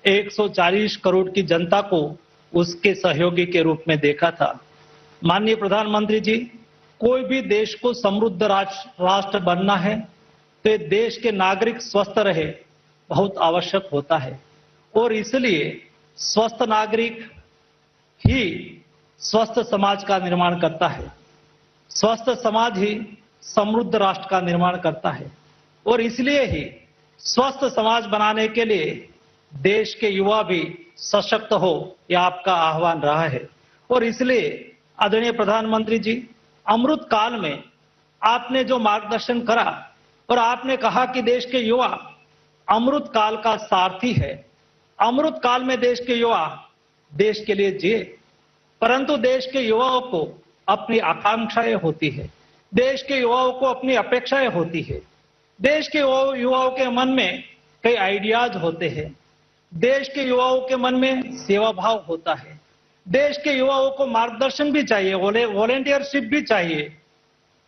140 करोड़ की जनता को उसके सहयोगी के रूप में देखा था। माननीय प्रधानमंत्री जी, कोई भी देश को समृद्ध राष्ट्र बनना है तो देश के नागरिक स्वस्थ रहे बहुत आवश्यक होता है और इसलिए स्वस्थ नागरिक ही स्वस्थ समाज का निर्माण करता है। स्वस्थ समाज ही समृद्ध राष्ट्र का निर्माण करता है और इसलिए ही स्वस्थ समाज बनाने के लिए देश के युवा भी सशक्त हो, यह आपका आह्वान रहा है और इसलिए आदरणीय प्रधानमंत्री जी, अमृत काल में आपने जो मार्गदर्शन करा और आपने कहा कि देश के युवा अमृत काल का सारथी है। अमृत काल में देश के युवा देश के लिए जिए, परंतु देश के युवाओं को अपनी आकांक्षाएं होती है, देश के युवाओं को अपनी अपेक्षाएं होती है, देश के युवाओं के मन में कई आइडियाज होते हैं, देश के युवाओं के मन में सेवा भाव होता है, देश के युवाओं को मार्गदर्शन भी चाहिए, वॉलेंटियरशिप भी चाहिए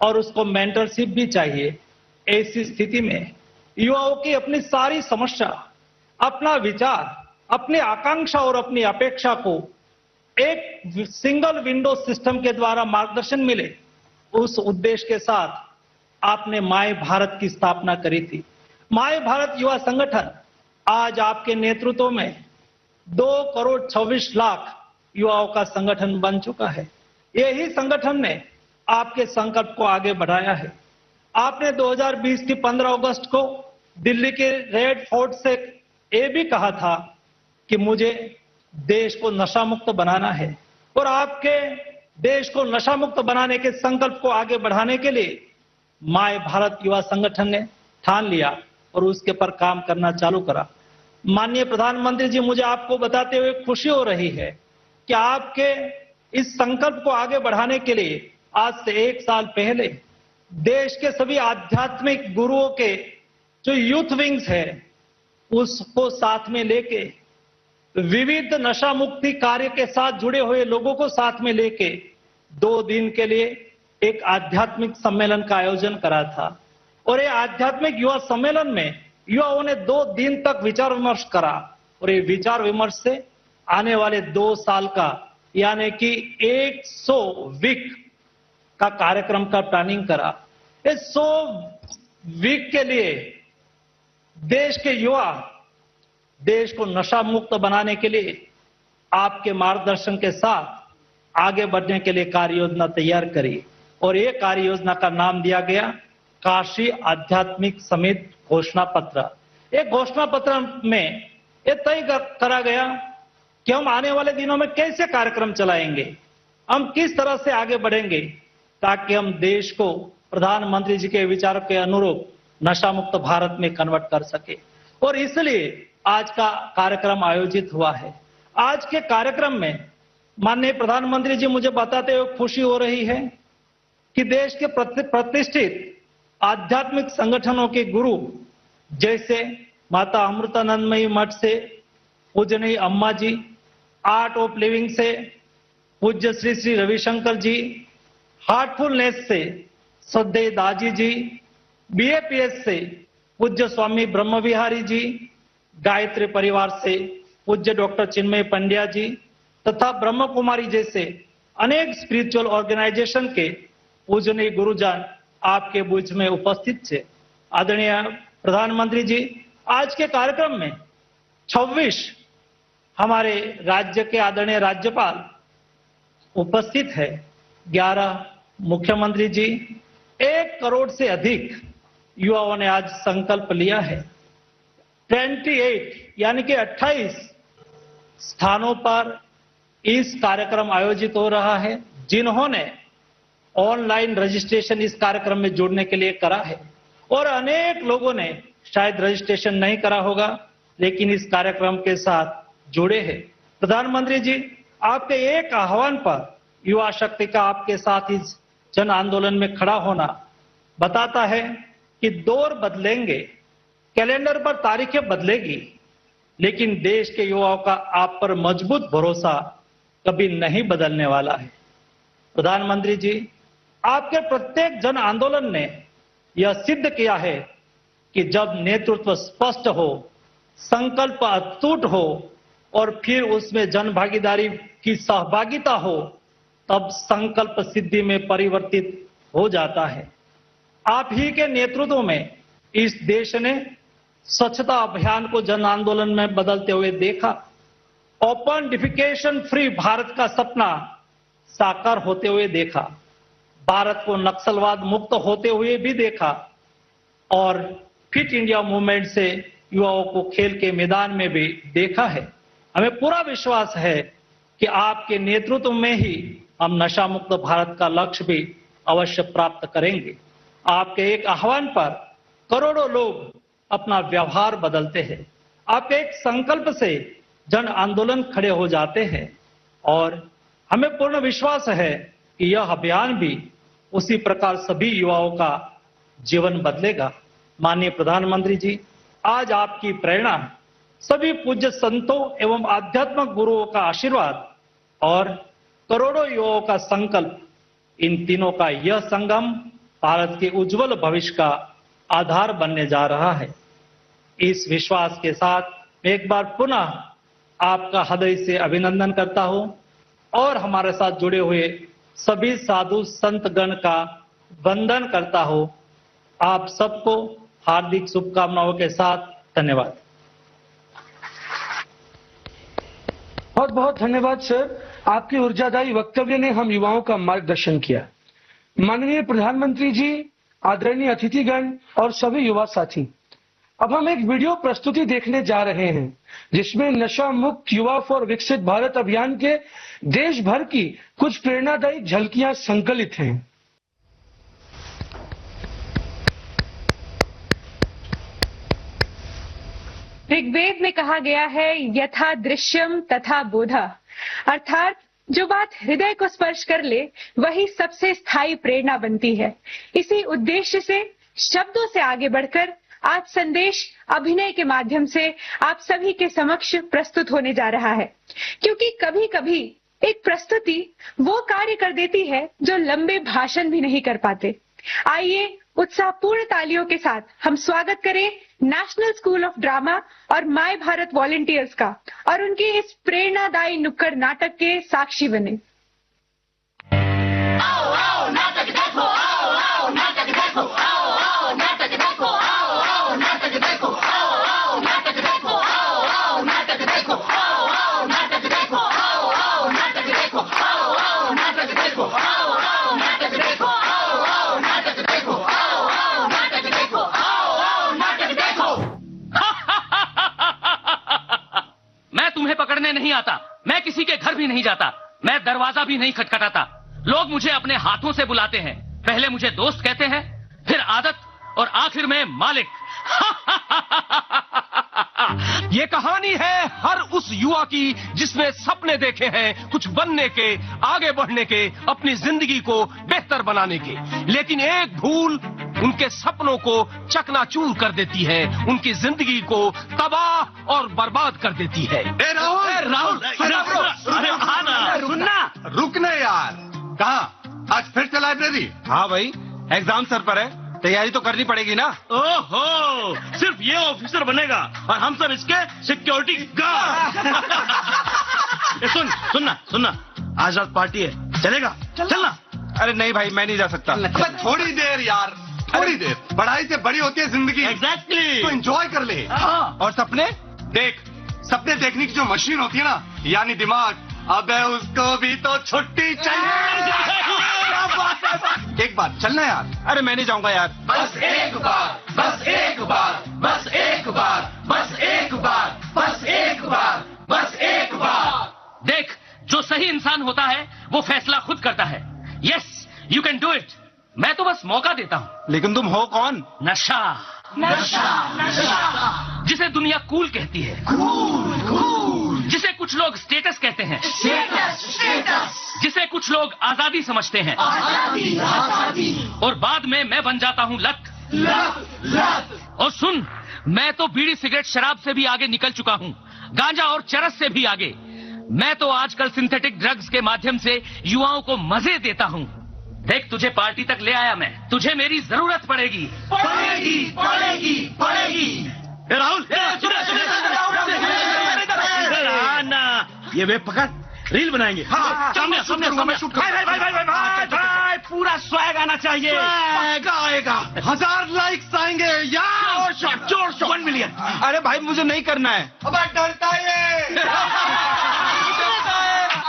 और उसको मेंटरशिप भी चाहिए। ऐसी स्थिति में युवाओं की अपनी सारी समस्या, अपना विचार, अपनी आकांक्षा और अपनी अपेक्षा को एक सिंगल विंडो सिस्टम के द्वारा मार्गदर्शन मिले, उस उद्देश्य के साथ आपने माय भारत की स्थापना करी थी। माय भारत युवा संगठन आज आपके नेतृत्व में 2,26,00,000 युवाओं का संगठन बन चुका है। यही संगठन ने आपके संकल्प को आगे बढ़ाया है। आपने 2020 की 15 अगस्त को दिल्ली के रेड फोर्ट से ये भी कहा था कि मुझे देश को नशा मुक्त बनाना है और आपके देश को नशा मुक्त बनाने के संकल्प को आगे बढ़ाने के लिए माय भारत युवा संगठन ने ठान लिया और उसके पर काम करना चालू करा। माननीय प्रधानमंत्री जी, मुझे आपको बताते हुए खुशी हो रही है कि आपके इस संकल्प को आगे बढ़ाने के लिए आज से 1 साल पहले देश के सभी आध्यात्मिक गुरुओं के जो यूथ विंग्स है उसको साथ में लेके, विविध नशा मुक्ति कार्य के साथ जुड़े हुए लोगों को साथ में लेके 2 दिन के लिए एक आध्यात्मिक सम्मेलन का आयोजन करा था और ये आध्यात्मिक युवा सम्मेलन में युवाओं ने 2 दिन तक विचार विमर्श करा और ये विचार विमर्श से आने वाले 2 साल का यानी कि 100 वीक का कार्यक्रम का प्लानिंग करा। इस 100 वीक के लिए देश के युवा देश को नशा मुक्त बनाने के लिए आपके मार्गदर्शन के साथ आगे बढ़ने के लिए कार्य योजना तैयार करी और ये कार्य योजना का नाम दिया गया काशी आध्यात्मिक समिति घोषणा पत्र। एक घोषणा पत्र में ये तय करा गया कि हम आने वाले दिनों में कैसे कार्यक्रम चलाएंगे, हम किस तरह से आगे बढ़ेंगे ताकि हम देश को प्रधानमंत्री जी के विचार के अनुरूप नशा मुक्त भारत में कन्वर्ट कर सके और इसलिए आज का कार्यक्रम आयोजित हुआ है। आज के कार्यक्रम में माननीय प्रधानमंत्री जी, मुझे बताते हुए खुशी हो रही है कि देश के प्रतिष्ठित आध्यात्मिक संगठनों के गुरु जैसे माता अमृतानंदमयी मठ से पूजनीय अम्मा जी, आर्ट ऑफ लिविंग से पूज्य श्री श्री रविशंकर जी, हार्टफुलनेस से श्रद्धेय दाजी जी, बीएपीएस से पूज्य स्वामी ब्रह्म विहारी जी, गायत्री परिवार से पूज्य डॉक्टर चिन्मय पंड्या जी तथा ब्रह्म कुमारी जैसे अनेक स्पिरिचुअल ऑर्गेनाइजेशन के पूजनीय गुरुजन आपके बीच में उपस्थित थे। आदरणीय प्रधानमंत्री जी, आज के कार्यक्रम में 26 हमारे राज्य के आदरणीय राज्यपाल उपस्थित है, 11 मुख्यमंत्री जी, 1 करोड़ से अधिक युवाओं ने आज संकल्प लिया है। 28 यानी कि 28 स्थानों पर इस कार्यक्रम आयोजित हो रहा है, जिन्होंने ऑनलाइन रजिस्ट्रेशन इस कार्यक्रम में जुड़ने के लिए करा है और अनेक लोगों ने शायद रजिस्ट्रेशन नहीं करा होगा लेकिन इस कार्यक्रम के साथ जुड़े हैं। प्रधानमंत्री जी, आपके एक आह्वान पर युवा शक्ति का आपके साथ इस जन आंदोलन में खड़ा होना बताता है कि दौर बदलेंगे, कैलेंडर पर तारीखें बदलेगी, लेकिन देश के युवाओं का आप पर मजबूत भरोसा कभी नहीं बदलने वाला है। प्रधानमंत्री जी, आपके प्रत्येक जन आंदोलन ने यह सिद्ध किया है कि जब नेतृत्व स्पष्ट हो संकल्प अटूट हो और फिर उसमें जन भागीदारी की सहभागिता हो, तब संकल्प सिद्धि में परिवर्तित हो जाता है। आप ही के नेतृत्व में इस देश ने स्वच्छता अभियान को जन आंदोलन में बदलते हुए देखा। ओपन डिफिकेशन फ्री भारत का सपना साकार होते हुए देखा। भारत को नक्सलवाद मुक्त होते हुए भी देखा और फिट इंडिया मूवमेंट से युवाओं को खेल के मैदान में भी देखा है। हमें पूरा विश्वास है कि आपके नेतृत्व में ही हम नशा मुक्त भारत का लक्ष्य भी अवश्य प्राप्त करेंगे। आपके एक आह्वान पर करोड़ों लोग अपना व्यवहार बदलते हैं। आपके एक संकल्प से जन आंदोलन खड़े हो जाते हैं और हमें पूर्ण विश्वास है कि यह अभियान भी उसी प्रकार सभी युवाओं का जीवन बदलेगा। माननीय प्रधानमंत्री जी, आज आपकी प्रेरणा, सभी पूज्य संतों एवं आध्यात्मिक गुरुओं का आशीर्वाद और करोड़ों युवाओं का संकल्प, इन तीनों का यह संगम भारत के उज्जवल भविष्य का आधार बनने जा रहा है। इस विश्वास के साथ मैं एक बार पुनः आपका हृदय से अभिनंदन करता हूं और हमारे साथ जुड़े हुए सभी साधु संत गण का वंदन करता हूं। आप सबको हार्दिक शुभकामनाओं के साथ धन्यवाद। बहुत बहुत धन्यवाद सर। आपके ऊर्जादायी वक्तव्य ने हम युवाओं का मार्गदर्शन किया। माननीय प्रधानमंत्री जी, आदरणीय अतिथिगण और सभी युवा साथी, अब हम एक वीडियो प्रस्तुति देखने जा रहे हैं जिसमें नशा मुक्त युवा फॉर विकसित भारत अभियान के देश भर की कुछ प्रेरणादायी झलकियां संकलित हैं। ऋग्वेद में कहा गया है, यथा दृश्यम तथा बोधा, अर्थात जो बात हृदय को स्पर्श कर ले वही सबसे स्थायी प्रेरणा बनती है। इसी उद्देश्य से शब्दों से आगे बढ़कर आज संदेश अभिनय के माध्यम से आप सभी के समक्ष प्रस्तुत होने जा रहा है, क्योंकि कभी कभी एक प्रस्तुति वो कार्य कर देती है जो लंबे भाषण भी नहीं कर पाते। आइए उत्साहपूर्ण तालियों के साथ हम स्वागत करें नेशनल स्कूल ऑफ ड्रामा और माय भारत वॉलंटियर्स का और उनके इस प्रेरणादायी नुक्कड़ नाटक के साक्षी बने। नहीं आता, मैं किसी के घर भी नहीं जाता, मैं दरवाजा भी नहीं खटखटाता। लोग मुझे अपने हाथों से बुलाते हैं। पहले मुझे दोस्त कहते हैं, फिर आदत और आखिर में मालिक। ये कहानी है हर उस युवा की जिसने सपने देखे हैं कुछ बनने के, आगे बढ़ने के, अपनी जिंदगी को बेहतर बनाने के, लेकिन एक भूल उनके सपनों को चकनाचूर कर देती है, उनकी जिंदगी को तबाह और बर्बाद कर देती है। राहुल, सुनना, रुकना यार। कहाँ? आज फिर से लाइब्रेरी? हाँ भाई, एग्जाम सर पर है, तैयारी तो करनी पड़ेगी ना। ओहो, सिर्फ ये ऑफिसर बनेगा और हम सब इसके सिक्योरिटी गार्ड। सुनना, आज रात पार्टी है, चलेगा? चलना। अरे नहीं भाई, मैं नहीं जा सकता। थोड़ी देर यार, थोड़ी देर। पढ़ाई से बड़ी होती है जिंदगी। एग्जैक्टली। तो एंजॉय कर ले। और सपने देख, सपने देखने की जो मशीन होती है ना, यानी दिमाग, अबे उसको भी तो छुट्टी चाहिए। एक बार चलना यार। अरे मैं नहीं जाऊंगा यार। बस एक बार, बस एक बार, बस एक बार, बस एक बार, बस एक बार, बस एक बार। देख, जो सही इंसान होता है वो फैसला खुद करता है। Yes, you can do it. मैं तो बस मौका देता हूँ। लेकिन तुम हो कौन? नशा, नशा, नशा, जिसे दुनिया कूल कहती है, कूल, कूल, जिसे कुछ लोग स्टेटस कहते हैं, स्टेटस, स्टेटस, जिसे कुछ लोग आजादी समझते हैं, आजादी, आजादी, और बाद में मैं बन जाता हूँ लत। लत, लत। और सुन, मैं तो बीड़ी सिगरेट शराब से भी आगे निकल चुका हूँ, गांजा और चरस से भी आगे। मैं तो आजकल सिंथेटिक ड्रग्स के माध्यम से युवाओं को मजे देता हूँ। देख, तुझे पार्टी तक ले आया मैं, तुझे मेरी जरूरत पड़ेगी। पड़ेगी, पड़ेगी, पड़ेगी। ए, राहुल इधर आ ना, ये वे पकड़, रील बनाएंगे। सामने सामने सामने शूट भाई पूरा स्वैग आना चाहिए। आएगा 1000 लाइक्स आएंगे यार। जोर 1 मिलियन। अरे भाई मुझे नहीं करना है। अब डरता है।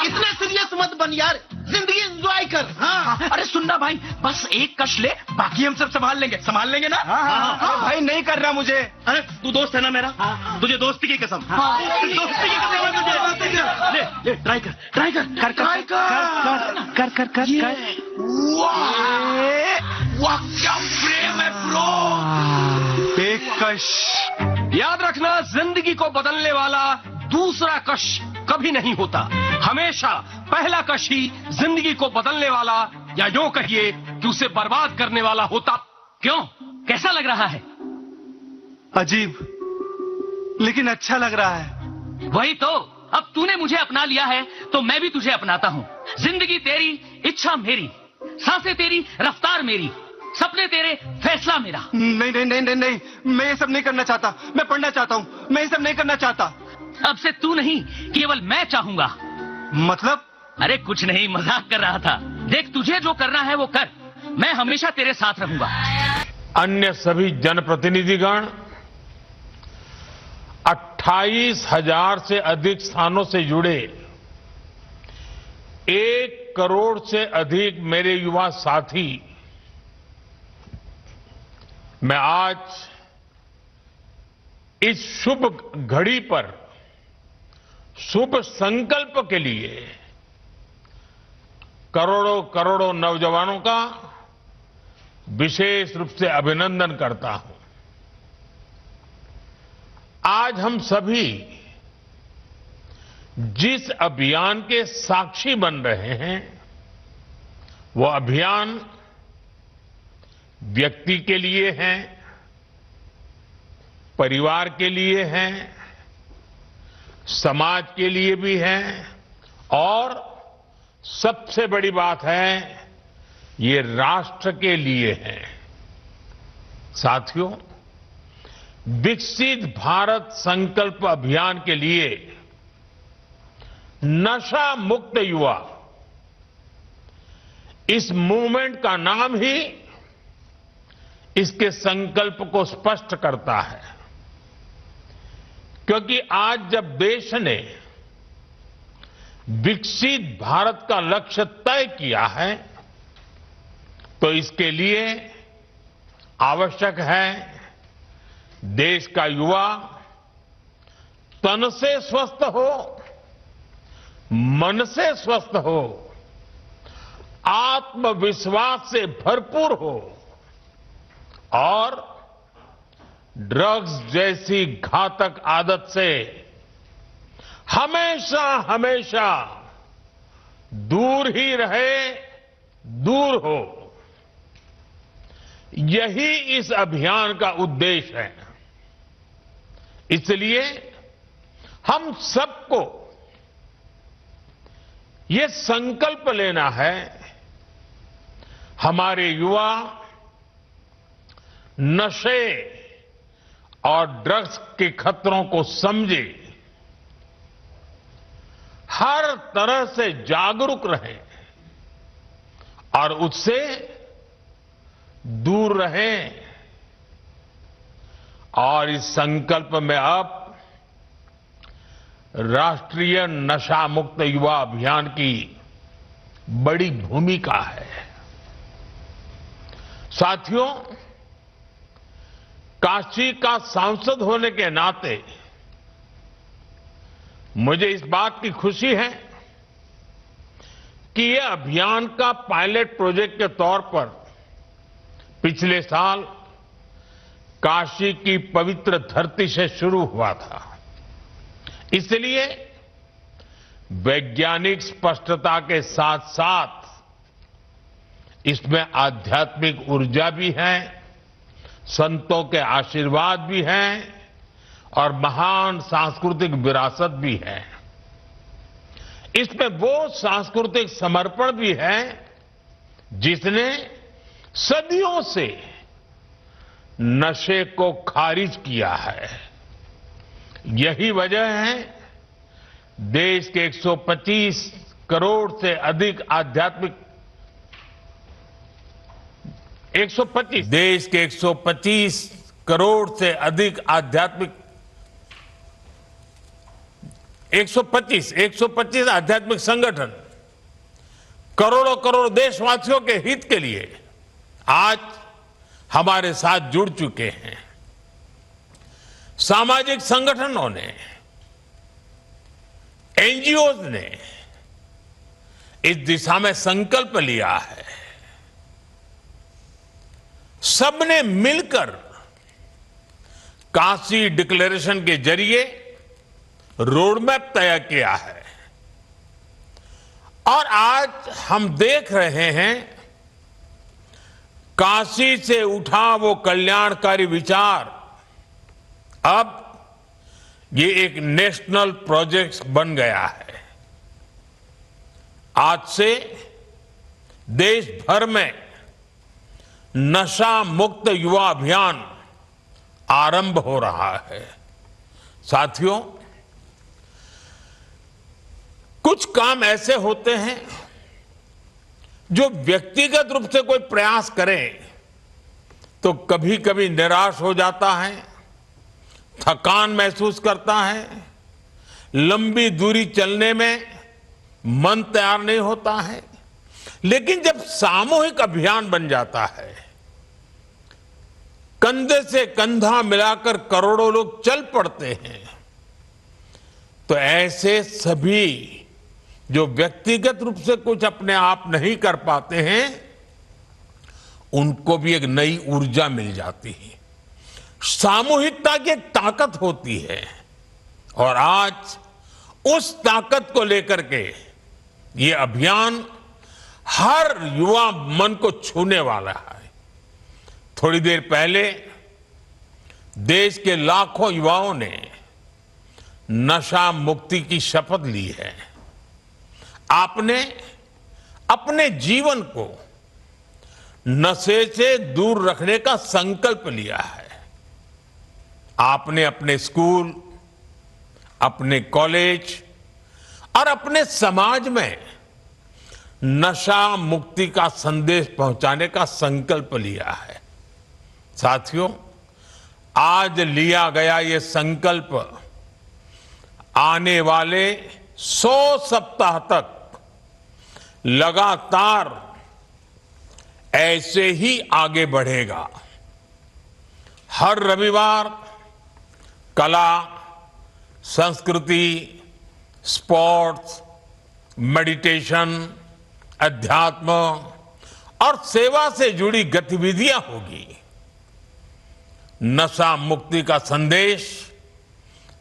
इतने सीरियस मत बन यार, जिंदगी एंजॉय कर। हाँ। अरे सुनना भाई, बस एक कश ले, बाकी हम सब संभाल लेंगे ना। हाँ। भाई नहीं कर रहा मुझे। अरे तू दोस्त है ना मेरा, तुझे दोस्ती की कसम। दोस्ती की कसम है तुझे। ले ट्राई कर। वाह क्या प्रेम है ब्रो। एक कश। याद रखना, जिंदगी को बदलने वाला दूसरा कश कभी नहीं होता। हमेशा पहला कश ही जिंदगी को बदलने वाला, या यूं कहिए कि उसे बर्बाद करने वाला होता। क्यों, कैसा लग रहा है? अजीब, लेकिन अच्छा लग रहा है। वही तो, अब तूने मुझे अपना लिया है तो मैं भी तुझे अपनाता हूँ। जिंदगी तेरी, इच्छा मेरी, सांसें तेरी, रफ्तार मेरी, सपने तेरे, फैसला मेरा। नहीं, मैं ये सब नहीं करना चाहता। मैं पढ़ना चाहता हूँ। मैं ये सब नहीं करना चाहता। अब से तू नहीं, केवल मैं चाहूंगा। मतलब? अरे कुछ नहीं, मजाक कर रहा था। देख, तुझे जो करना है वो कर, मैं हमेशा तेरे साथ रहूंगा। अन्य सभी जनप्रतिनिधिगण 28,000 से अधिक स्थानों से जुड़े 1 करोड़ से अधिक मेरे युवा साथी, मैं आज इस शुभ घड़ी पर शुभ संकल्प के लिए करोड़ों नौजवानों का विशेष रूप से अभिनंदन करता हूं। आज हम सभी जिस अभियान के साक्षी बन रहे हैं, वो अभियान व्यक्ति के लिए है, परिवार के लिए है, समाज के लिए भी है, और सबसे बड़ी बात है, ये राष्ट्र के लिए है। साथियों, विकसित भारत संकल्प अभियान के लिए नशा मुक्त युवा, इस मूवमेंट का नाम ही इसके संकल्प को स्पष्ट करता है। क्योंकि आज जब देश ने विकसित भारत का लक्ष्य तय किया है, तो इसके लिए आवश्यक है देश का युवा तन से स्वस्थ हो, मन से स्वस्थ हो, आत्मविश्वास से भरपूर हो, और ड्रग्स जैसी घातक आदत से हमेशा दूर ही रहे, दूर हो। यही इस अभियान का उद्देश्य है। इसलिए हम सबको ये संकल्प लेना है, हमारे युवा नशे और ड्रग्स के खतरों को समझे, हर तरह से जागरूक रहें और उससे दूर रहें। और इस संकल्प में अब राष्ट्रीय नशा मुक्त युवा अभियान की बड़ी भूमिका है। साथियों, काशी का सांसद होने के नाते मुझे इस बात की खुशी है कि यह अभियान का पायलट प्रोजेक्ट के तौर पर पिछले साल काशी की पवित्र धरती से शुरू हुआ था। इसलिए वैज्ञानिक स्पष्टता के साथ साथ इसमें आध्यात्मिक ऊर्जा भी है, संतों के आशीर्वाद भी हैं और महान सांस्कृतिक विरासत भी है। इसमें वो सांस्कृतिक समर्पण भी है जिसने सदियों से नशे को खारिज किया है। यही वजह है देश के 125 करोड़ से अधिक आध्यात्मिक 125 देश के 125 करोड़ से अधिक आध्यात्मिक 125 आध्यात्मिक संगठन करोड़ों करोड़ देशवासियों के हित के लिए आज हमारे साथ जुड़ चुके हैं। सामाजिक संगठनों ने, एनजीओज ने इस दिशा में संकल्प लिया है। सबने मिलकर काशी डिक्लेरेशन के जरिए रोडमैप तय किया है और आज हम देख रहे हैं काशी से उठा वो कल्याणकारी विचार अब ये एक नेशनल प्रोजेक्ट बन गया है। आज से देश भर में नशा मुक्त युवा अभियान आरंभ हो रहा है। साथियों, कुछ काम ऐसे होते हैं जो व्यक्तिगत रूप से कोई प्रयास करे तो कभी कभी निराश हो जाता है, थकान महसूस करता है, लंबी दूरी चलने में मन तैयार नहीं होता है। लेकिन जब सामूहिक अभियान बन जाता है, कंधे से कंधा मिलाकर करोड़ों लोग चल पड़ते हैं, तो ऐसे सभी जो व्यक्तिगत रूप से कुछ अपने आप नहीं कर पाते हैं, उनको भी एक नई ऊर्जा मिल जाती है। सामूहिकता की एक ताकत होती है और आज उस ताकत को लेकर के ये अभियान हर युवा मन को छूने वाला है। थोड़ी देर पहले देश के लाखों युवाओं ने नशा मुक्ति की शपथ ली है। आपने अपने जीवन को नशे से दूर रखने का संकल्प लिया है। आपने अपने स्कूल, अपने कॉलेज और अपने समाज में नशा मुक्ति का संदेश पहुंचाने का संकल्प लिया है। साथियों, आज लिया गया ये संकल्प आने वाले 100 सप्ताह तक लगातार ऐसे ही आगे बढ़ेगा। हर रविवार कला, संस्कृति, स्पोर्ट्स, मेडिटेशन, अध्यात्म और सेवा से जुड़ी गतिविधियां होगी। नशा मुक्ति का संदेश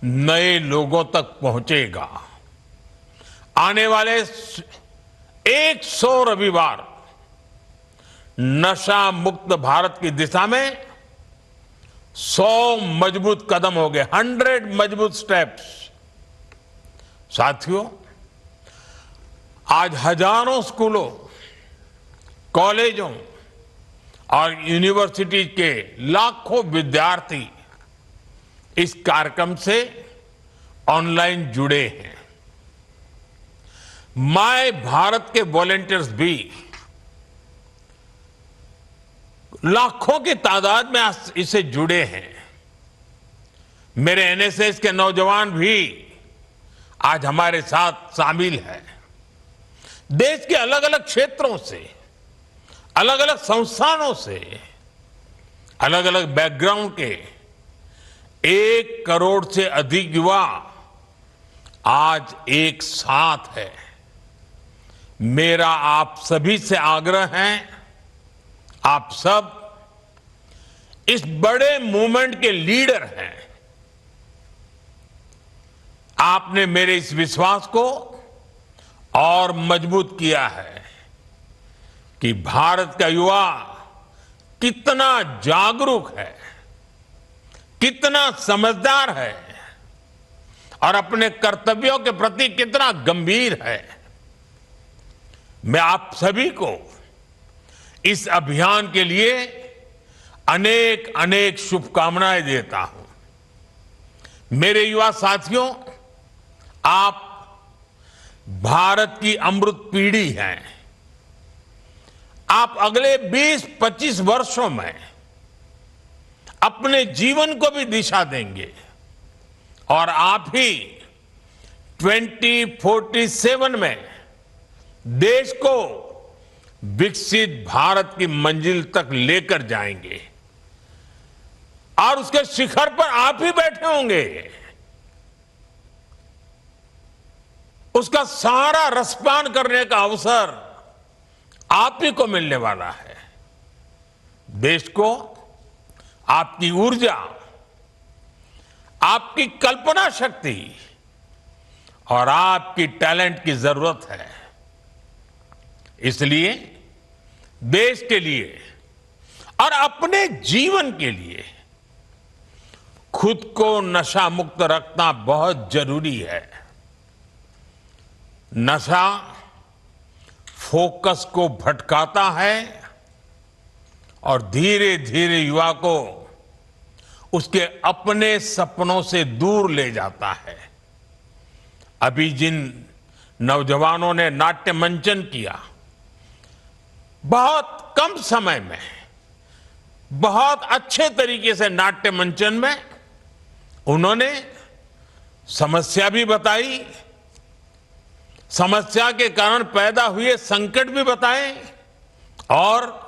नए लोगों तक पहुंचेगा। आने वाले 100 रविवार नशा मुक्त भारत की दिशा में 100 मजबूत कदम हो गए, 100 मजबूत स्टेप्स। साथियों, आज हजारों स्कूलों, कॉलेजों और यूनिवर्सिटी के लाखों विद्यार्थी इस कार्यक्रम से ऑनलाइन जुड़े हैं। माय भारत के वॉलंटियर्स भी लाखों की तादाद में इससे जुड़े हैं। मेरे एनएसएस के नौजवान भी आज हमारे साथ शामिल हैं। देश के अलग अलग क्षेत्रों से, अलग अलग संस्थानों से, अलग अलग बैकग्राउंड के 1 करोड़ से अधिक युवा आज एक साथ है। मेरा आप सभी से आग्रह है, आप सब इस बड़े मूवमेंट के लीडर हैं। आपने मेरे इस विश्वास को और मजबूत किया है कि भारत का युवा कितना जागरूक है, कितना समझदार है और अपने कर्तव्यों के प्रति कितना गंभीर है। मैं आप सभी को इस अभियान के लिए अनेक अनेक शुभकामनाएं देता हूं। मेरे युवा साथियों, आप भारत की अमृत पीढ़ी हैं। आप अगले 20-25 वर्षों में अपने जीवन को भी दिशा देंगे और आप ही 2047 में देश को विकसित भारत की मंजिल तक लेकर जाएंगे और उसके शिखर पर आप ही बैठे होंगे। उसका सारा रसपान करने का अवसर आप ही को मिलने वाला है। देश को आपकी ऊर्जा, आपकी कल्पना शक्ति और आपकी टैलेंट की जरूरत है। इसलिए देश के लिए और अपने जीवन के लिए खुद को नशा मुक्त रखना बहुत जरूरी है। नशा फोकस को भटकाता है और धीरे धीरे युवा को उसके अपने सपनों से दूर ले जाता है। अभी जिन नौजवानों ने नाट्य मंचन किया, बहुत कम समय में बहुत अच्छे तरीके से नाट्य मंचन में उन्होंने समस्या भी बताई, समस्या के कारण पैदा हुए संकट भी बताए और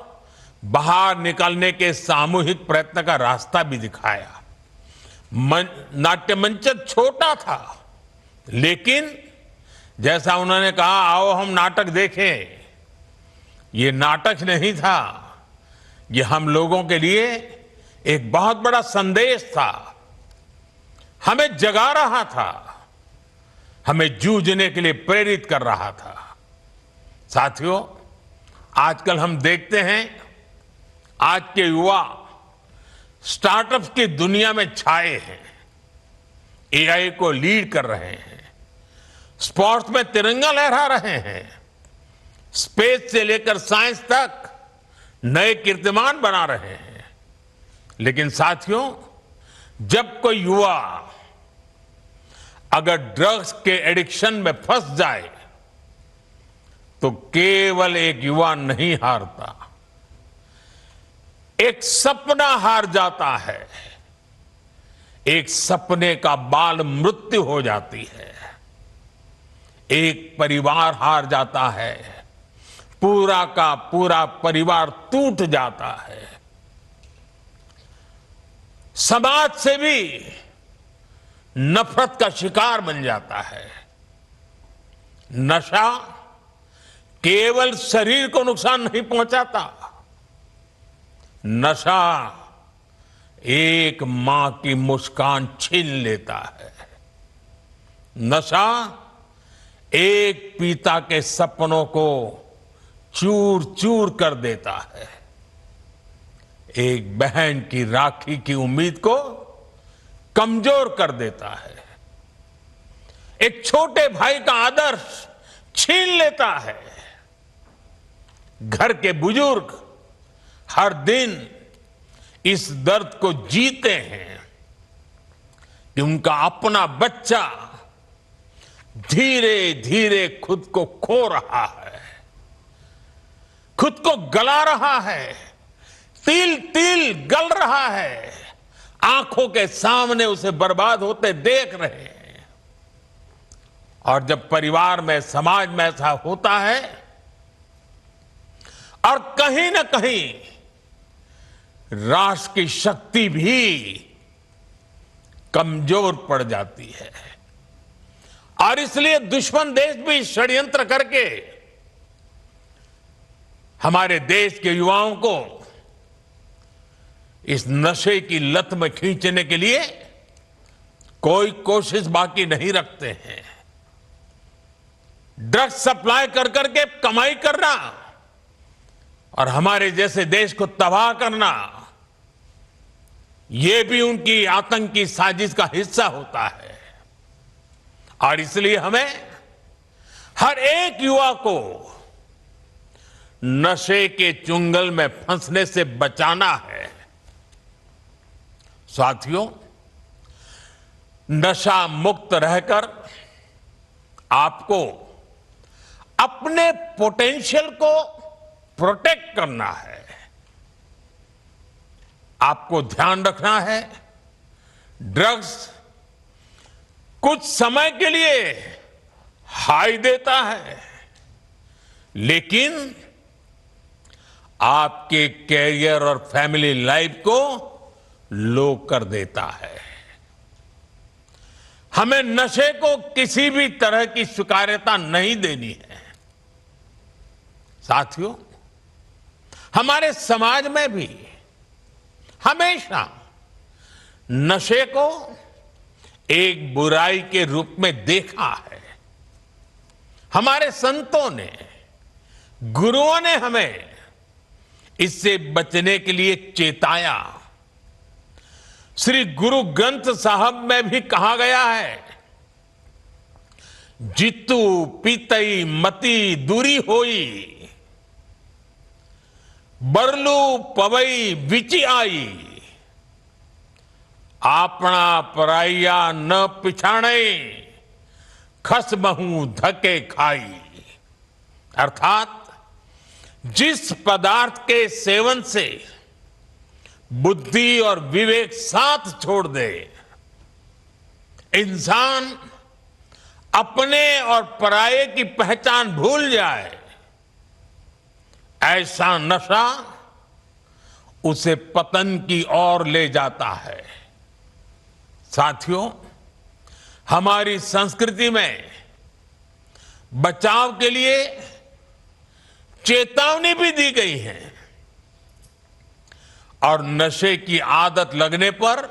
बाहर निकलने के सामूहिक प्रयत्न का रास्ता भी दिखाया। नाट्य मंचन छोटा था, लेकिन जैसा उन्होंने कहा, आओ हम नाटक देखें, ये नाटक नहीं था, ये हम लोगों के लिए एक बहुत बड़ा संदेश था। हमें जगा रहा था, हमें जूझने के लिए प्रेरित कर रहा था। साथियों, आजकल हम देखते हैं आज के युवा स्टार्टअप्स की दुनिया में छाए हैं, एआई को लीड कर रहे हैं, स्पोर्ट्स में तिरंगा लहरा रहे हैं, स्पेस से लेकर साइंस तक नए कीर्तिमान बना रहे हैं। लेकिन साथियों, जब कोई युवा अगर ड्रग्स के एडिक्शन में फंस जाए तो केवल एक युवा नहीं हारता, एक सपना हार जाता है, एक सपने का बाल मृत्यु हो जाती है, एक परिवार हार जाता है, पूरा का पूरा परिवार टूट जाता है, समाज से भी नफरत का शिकार बन जाता है। नशा केवल शरीर को नुकसान नहीं पहुंचाता, नशा एक मां की मुस्कान छीन लेता है, नशा एक पिता के सपनों को चूर चूर कर देता है, एक बहन की राखी की उम्मीद को कमजोर कर देता है, एक छोटे भाई का आदर्श छीन लेता है। घर के बुजुर्ग हर दिन इस दर्द को जीते हैं कि उनका अपना बच्चा धीरे धीरे खुद को खो रहा है, खुद को गला रहा है, तिल तिल गल रहा है, आंखों के सामने उसे बर्बाद होते देख रहे हैं। और जब परिवार में, समाज में ऐसा होता है और कहीं ना कहीं राष्ट्र की शक्ति भी कमजोर पड़ जाती है और इसलिए दुश्मन देश भी षड्यंत्र करके हमारे देश के युवाओं को इस नशे की लत में खींचने के लिए कोई कोशिश बाकी नहीं रखते हैं। ड्रग्स सप्लाई कर करके कमाई करना और हमारे जैसे देश को तबाह करना, यह भी उनकी आतंकी साजिश का हिस्सा होता है। और इसलिए हमें हर एक युवा को नशे के चुंगल में फंसने से बचाना है। साथियों, नशा मुक्त रहकर आपको अपने पोटेंशियल को प्रोटेक्ट करना है। आपको ध्यान रखना है, ड्रग्स कुछ समय के लिए हाई देता है, लेकिन आपके कैरियर और फैमिली लाइफ को लो कर देता है। हमें नशे को किसी भी तरह की स्वीकार्यता नहीं देनी है। साथियों, हमारे समाज में भी हमेशा नशे को एक बुराई के रूप में देखा है। हमारे संतों ने, गुरुओं ने हमें इससे बचने के लिए चेताया। श्री गुरु ग्रंथ साहब में भी कहा गया है, जितु पीतई मति दूरी होई, बरलू पवई विचि आई, आपना पराइया न पिछाणे, खस बहु धके खाई। अर्थात जिस पदार्थ के सेवन से बुद्धि और विवेक साथ छोड़ दे, इंसान अपने और पराये की पहचान भूल जाए, ऐसा नशा उसे पतन की ओर ले जाता है। साथियों, हमारी संस्कृति में बचाव के लिए चेतावनी भी दी गई है और नशे की आदत लगने पर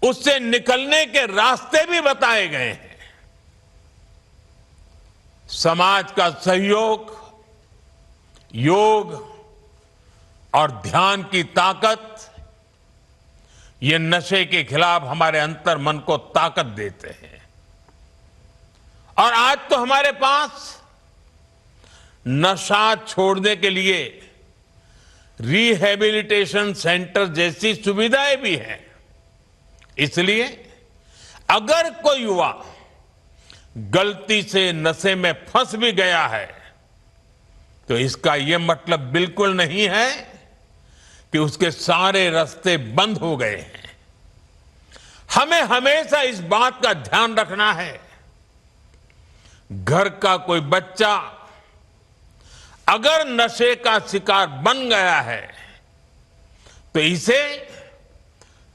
उससे निकलने के रास्ते भी बताए गए हैं। समाज का सहयोग, योग और ध्यान की ताकत, ये नशे के खिलाफ हमारे अंतर मन को ताकत देते हैं। और आज तो हमारे पास नशा छोड़ने के लिए रिहैबिलिटेशन सेंटर जैसी सुविधाएं भी हैं। इसलिए अगर कोई युवा गलती से नशे में फंस भी गया है, तो इसका यह मतलब बिल्कुल नहीं है कि उसके सारे रास्ते बंद हो गए हैं। हमें हमेशा इस बात का ध्यान रखना है, घर का कोई बच्चा अगर नशे का शिकार बन गया है, तो इसे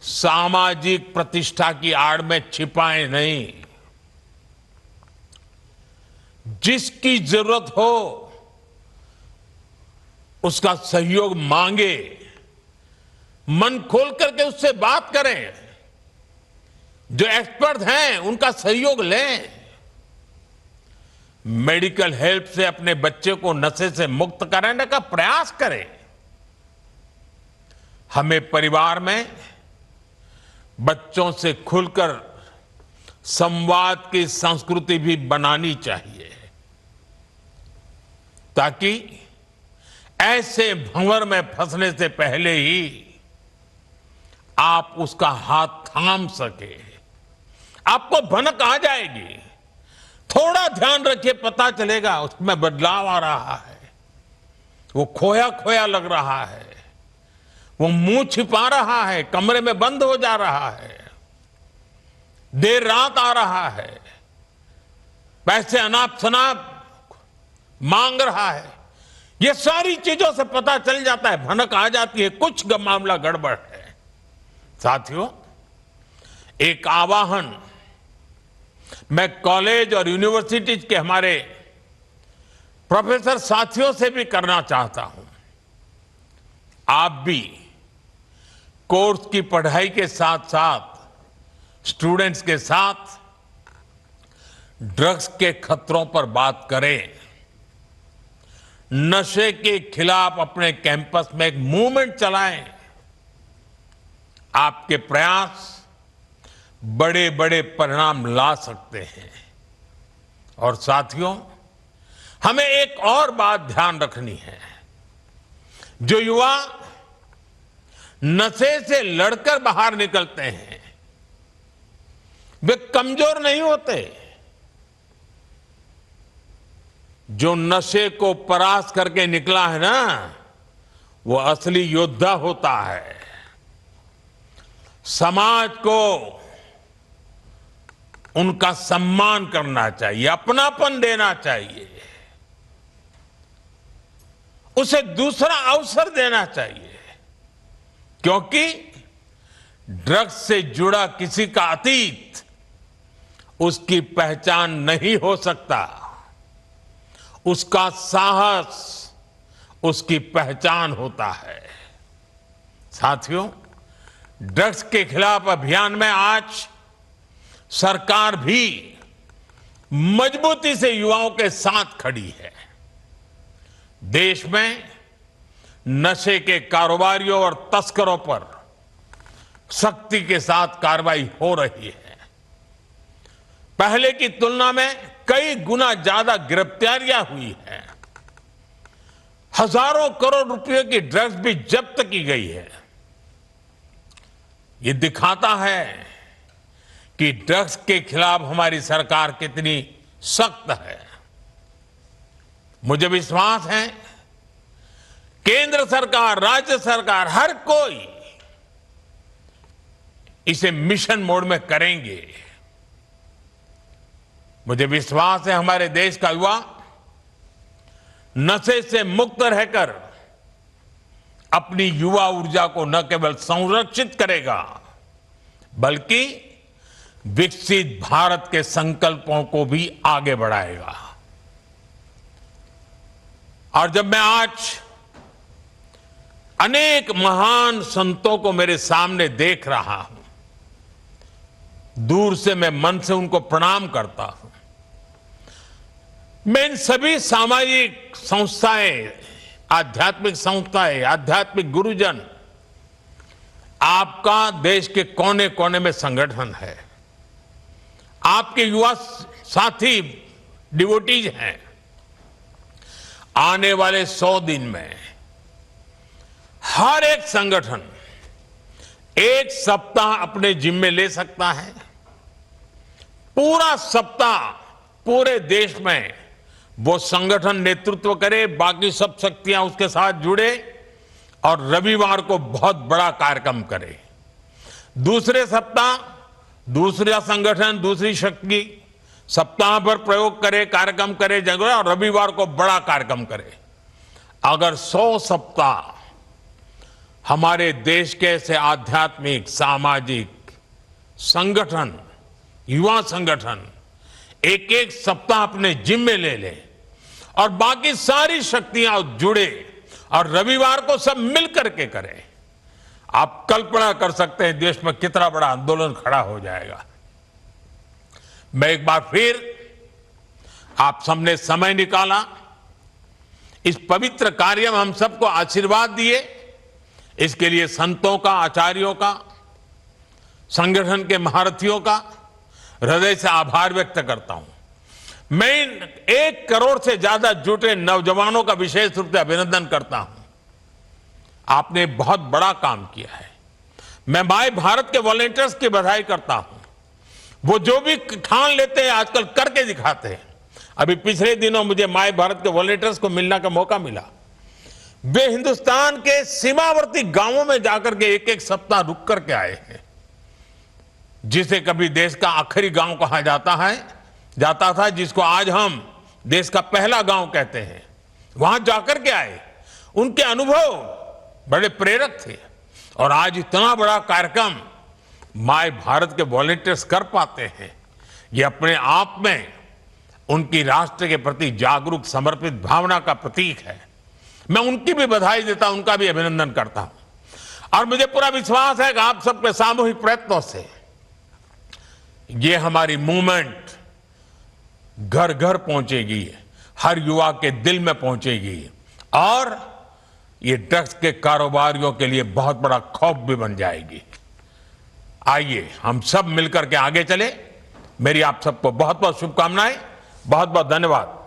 सामाजिक प्रतिष्ठा की आड़ में छिपाएं नहीं। जिसकी जरूरत हो उसका सहयोग मांगे, मन खोल करके उससे बात करें, जो एक्सपर्ट हैं उनका सहयोग लें, मेडिकल हेल्प से अपने बच्चे को नशे से मुक्त कराने का प्रयास करें। हमें परिवार में बच्चों से खुलकर संवाद की संस्कृति भी बनानी चाहिए, ताकि ऐसे भंवर में फंसने से पहले ही आप उसका हाथ थाम सके। आपको भनक आ जाएगी, थोड़ा ध्यान रखिए, पता चलेगा उसमें बदलाव आ रहा है, वो खोया खोया लग रहा है, वो मुंह छिपा रहा है, कमरे में बंद हो जा रहा है, देर रात आ रहा है, पैसे अनाप शनाप मांग रहा है। ये सारी चीजों से पता चल जाता है, भनक आ जाती है, कुछ मामला गड़बड़ है। साथियों, एक आवाहन मैं कॉलेज और यूनिवर्सिटी के हमारे प्रोफेसर साथियों से भी करना चाहता हूं। आप भी कोर्स की पढ़ाई के साथ साथ स्टूडेंट्स के साथ ड्रग्स के खतरों पर बात करें। नशे के खिलाफ अपने कैंपस में एक मूवमेंट चलाएं। आपके प्रयास बड़े बड़े परिणाम ला सकते हैं। और साथियों, हमें एक और बात ध्यान रखनी है। जो युवा नशे से लड़कर बाहर निकलते हैं वे कमजोर नहीं होते। जो नशे को परास्त करके निकला है ना, वो असली योद्धा होता है। समाज को उनका सम्मान करना चाहिए, अपनापन देना चाहिए, उसे दूसरा अवसर देना चाहिए, क्योंकि ड्रग्स से जुड़ा किसी का अतीत उसकी पहचान नहीं हो सकता, उसका साहस उसकी पहचान होता है। साथियों, ड्रग्स के खिलाफ अभियान में आज सरकार भी मजबूती से युवाओं के साथ खड़ी है। देश में नशे के कारोबारियों और तस्करों पर सख्ती के साथ कार्रवाई हो रही है। पहले की तुलना में कई गुना ज्यादा गिरफ्तारियां हुई हैं। हजारों करोड़ रुपए की ड्रग्स भी जब्त की गई है। ये दिखाता है कि ड्रग्स के खिलाफ हमारी सरकार कितनी सख्त है। मुझे विश्वास है केंद्र सरकार, राज्य सरकार, हर कोई इसे मिशन मोड में करेंगे। मुझे विश्वास है हमारे देश का युवा नशे से मुक्त रहकर अपनी युवा ऊर्जा को न केवल संरक्षित करेगा, बल्कि विकसित भारत के संकल्पों को भी आगे बढ़ाएगा। और जब मैं आज अनेक महान संतों को मेरे सामने देख रहा हूं, दूर से मैं मन से उनको प्रणाम करता हूं। मैं इन सभी सामाजिक संस्थाएं, आध्यात्मिक संस्थाएं, आध्यात्मिक गुरुजन, आपका देश के कोने कोने में संगठन है, आपके युवा साथी डिवोटीज हैं। आने वाले 100 दिन में हर एक संगठन एक सप्ताह अपने जिम्मे ले सकता है। पूरा सप्ताह पूरे देश में वो संगठन नेतृत्व करे, बाकी सब शक्तियां उसके साथ जुड़े और रविवार को बहुत बड़ा कार्यक्रम करे। दूसरे सप्ताह दूसरा संगठन, दूसरी शक्ति सप्ताह भर प्रयोग करे, कार्यक्रम करे जगह, और रविवार को बड़ा कार्यक्रम करे। अगर 100 सप्ताह हमारे देश के ऐसे आध्यात्मिक, सामाजिक संगठन, युवा संगठन एक एक सप्ताह अपने जिम्मे ले ले और बाकी सारी शक्तियां जुड़े और रविवार को सब मिल करके करें, आप कल्पना कर सकते हैं देश में कितना बड़ा आंदोलन खड़ा हो जाएगा। मैं एक बार फिर आप सबने समय निकाला, इस पवित्र कार्य में हम सबको आशीर्वाद दिए, इसके लिए संतों का, आचार्यों का, संगठन के महारथियों का हृदय से आभार व्यक्त करता हूं। मैं 1 करोड़ से ज्यादा जुटे नौजवानों का विशेष रूप से अभिनंदन करता हूं। आपने बहुत बड़ा काम किया है। मैं माय भारत के वॉलंटियर्स की बधाई करता हूं। वो जो भी ठान लेते हैं आजकल करके दिखाते हैं। अभी पिछले दिनों मुझे माय भारत के वॉलंटियर्स को मिलने का मौका मिला। वे हिंदुस्तान के सीमावर्ती गांवों में जाकर के एक एक सप्ताह रुक करके आए हैं, जिसे कभी देश का आखिरी गांव कहा जाता था, जिसको आज हम देश का पहला गांव कहते हैं। वहां जाकर के आए, उनके अनुभव बड़े प्रेरक थे और आज इतना बड़ा कार्यक्रम माय भारत के वॉलंटियर्स कर पाते हैं, ये अपने आप में उनकी राष्ट्र के प्रति जागरूक, समर्पित भावना का प्रतीक है। मैं उनकी भी बधाई देता हूं, उनका भी अभिनंदन करता हूं। और मुझे पूरा विश्वास है कि आप सबके सामूहिक प्रयत्नों से ये हमारी मूवमेंट घर घर पहुंचेगी, हर युवा के दिल में पहुंचेगी और ये ड्रग्स के कारोबारियों के लिए बहुत बड़ा खौफ भी बन जाएगी। आइए हम सब मिलकर के आगे चले। मेरी आप सबको बहुत बहुत शुभकामनाएं, बहुत बहुत धन्यवाद।